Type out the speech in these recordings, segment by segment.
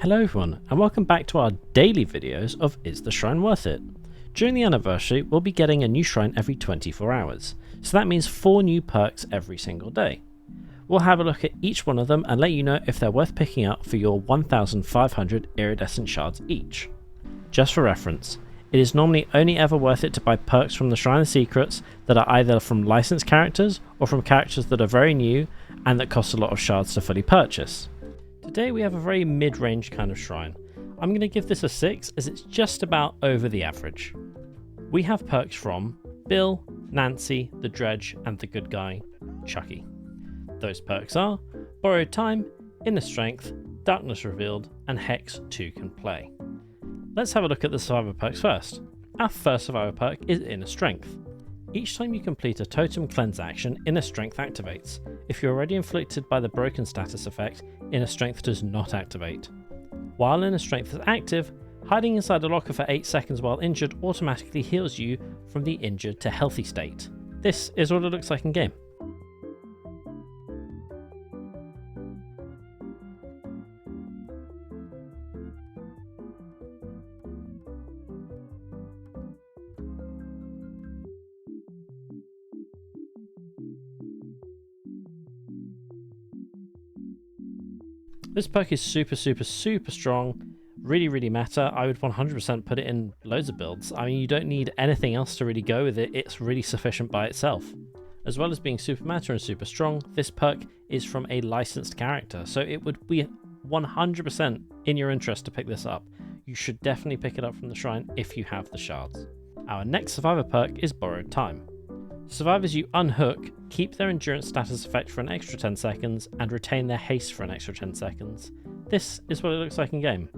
Hello everyone, and welcome back to our daily videos of Is the Shrine Worth It? During the anniversary, we'll be getting a new shrine every 24 hours, so that means 4 new perks every single day. We'll have a look at each one of them and let you know if they're worth picking up for your 1,500 iridescent shards each. Just for reference, it is normally only ever worth it to buy perks from the Shrine of Secrets that are either from licensed characters or from characters that are very new and that cost a lot of shards to fully purchase. Today we have a very mid-range kind of shrine. I'm going to give this a 6 as it's just about over the average. We have perks from Bill, Nancy, the Dredge and the good guy, Chucky. Those perks are Borrowed Time, Inner Strength, Darkness Revealed and Hex 2 can play. Let's have a look at the survivor perks first. Our first survivor perk is Inner Strength. Each time you complete a totem cleanse action, Inner Strength activates. If you're already inflicted by the broken status effect, Inner Strength does not activate. While Inner Strength is active, hiding inside a locker for 8 seconds while injured automatically heals you from the injured to healthy state. This is what it looks like in game. This perk is super strong, really meta. I would 100% put it in loads of builds. I mean, you don't need anything else to really go with it, it's really sufficient by itself. As well as being super meta and super strong, this perk is from a licensed character, so it would be 100% in your interest to pick this up. You should definitely pick it up from the shrine if you have the shards. Our next survivor perk is Borrowed Time. Survivors you unhook keep their endurance status effect for an extra 10 seconds and retain their haste for an extra 10 seconds. This is what it looks like in game.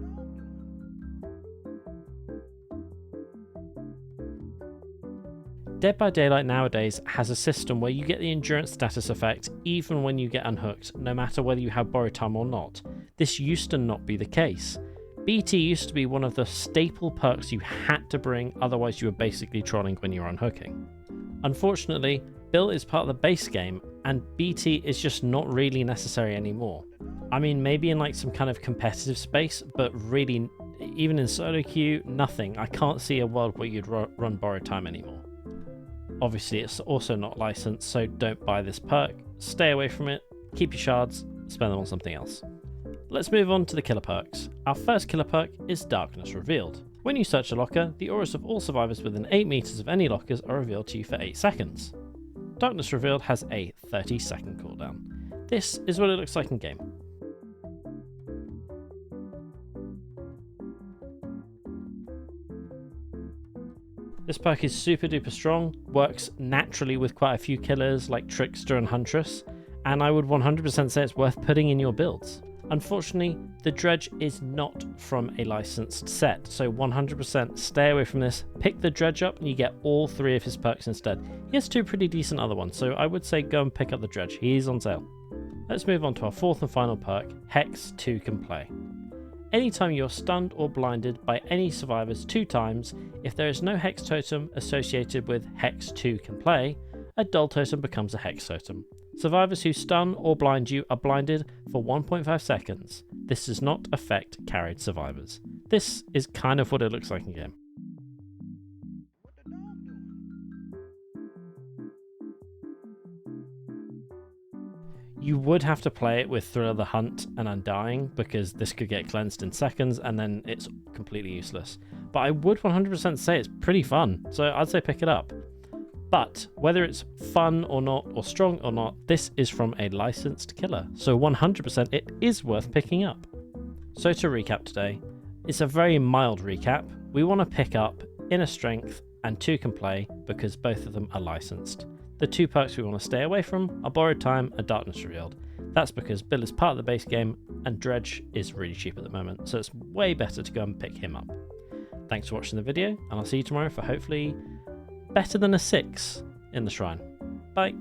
Dead by Daylight nowadays has a system where you get the endurance status effect even when you get unhooked, no matter whether you have Borrowed Time or not. This used to not be the case. BT used to be one of the staple perks you had to bring, otherwise you were basically trolling when you were unhooking. Unfortunately, Bill is part of the base game and BT is just not really necessary anymore. I mean, maybe in like some kind of competitive space, but really, even in solo queue, nothing. I can't see a world where you'd run Borrowed Time anymore. Obviously, it's also not licensed, so don't buy this perk. Stay away from it, keep your shards, spend them on something else. Let's move on to the killer perks. Our first killer perk is Darkness Revealed. When you search a locker, the auras of all survivors within 8 meters of any lockers are revealed to you for 8 seconds. Darkness Revealed has a 30-second cooldown. This is what it looks like in game. This perk is super duper strong, works naturally with quite a few killers like Trickster and Huntress, and I would 100% say it's worth putting in your builds. Unfortunately, the Dredge is not from a licensed set, so 100% stay away from this. Pick the Dredge up and you get all 3 of his perks instead. He has 2 pretty decent other ones, so I would say go and pick up the Dredge. He's on sale. Let's move on to our 4th and final perk, Hex 2 can play. Anytime you're stunned or blinded by any survivors 2 times, if there is no Hex totem associated with Hex 2 can play, a dull totem becomes a Hex totem. Survivors who stun or blind you are blinded for 1.5 seconds. This does not affect carried survivors. This is kind of what it looks like in game. You would have to play it with Thrill of the Hunt and Undying because this could get cleansed in seconds and then it's completely useless. But I would 100% say it's pretty fun, so I'd say pick it up. But whether it's fun or not, or strong or not, this is from a licensed killer, so 100% it is worth picking up. So to recap today, it's a very mild recap. We want to pick up Inner Strength and 2 can play because both of them are licensed. The 2 perks we want to stay away from are Borrowed Time and Darkness Revealed. That's because Bill is part of the base game and Dredge is really cheap at the moment, so it's way better to go and pick him up. Thanks for watching the video, and I'll see you tomorrow for hopefully better than a 6 in the shrine. Bye.